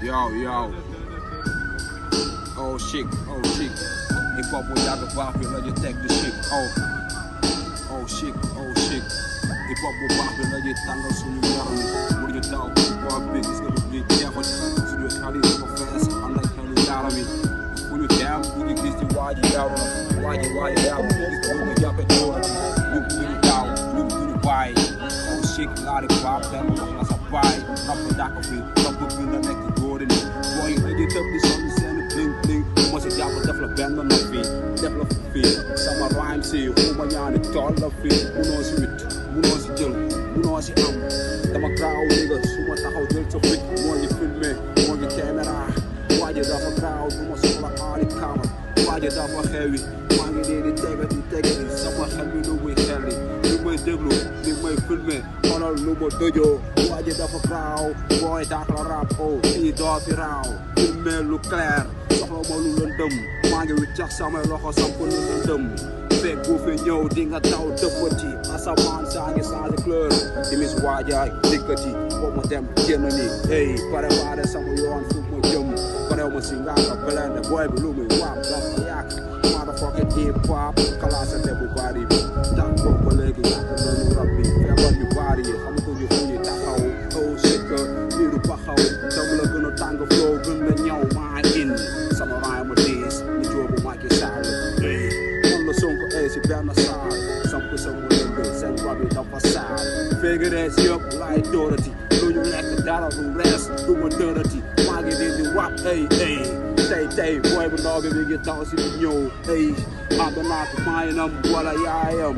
Yo. Oh shit. Ik wou voor jou de wapen dat je tag de shit. Oh shit. Ik wou voor wapen dat je tango zo nu gaan. Moet je touw, waar big is gonna be careful. Zo je gaat niet zo fast, anders kan je daar mee. When you down, you can get why you out. Why you out. You can do the job at door. You can do down, you can do the why. Oh shit, laat ik wapen, dan nog als een paai. Rap een dak of je, rap een dan nek de door in. Boy, je hebt die zon, die zijn bling bling. Mas ik jou definitely bend on my feet, definitely feet. Some rhymes here, hoe je aan het tol of feet. Hoe knows you it, hoe knows you jul, hoe knows you am. Dan maar crowd niggas, hoe maar taal jul zo quick. Mooi je filmen, mooi je camera. Waar je daarvan crowd, hoe maar zo'n al die kamer. Waar je daarvan heavy, waar je die tegen die. Sama gaan we doen weer Kelly. Nu moet je dubbel, nu moet je filmen. Allemaal nu moet dojo. Waar je daarvan crowd, boy daar rap. Oh, die daar viraal. Filmen look clear. Allemaal lulendum, maa ngi wiccax samay loxo samp lulendum. Fekk bu fi ñëw di nga taw dëppati. Asamaan saa ngi changé couleur. Timis waajaay dikkati, boo ma dem génn ni. Hey, préparé sama yoon fu ma jëm. Parew ma si ngaaka blende, boy bi lu muy waap dafa yàq. Motherfucking hip hop, kalaasate bu bari bi. Tax boobu ba léegi yàq nañu rab bi. Feebar yu bari yi xamatuñu fu ñuy taxaw. Oh shit, liiru baxaw. Tam la gën a tàng flow gën la ñëw maa in. Sama raay ma diis, ni joobu Macky Sall. Man la Sonko si benn saal. Samp sama lënd, seen rab yi dafa saal. Feegi rees yëpp laay dóorati. Lu ñu lekk dara du rees, du ma dërati. Maa ngi di wap, tey boy bu ndaw bi mi ngi taw si di ñëw. Ànd naa ko maayinam wala yaayam.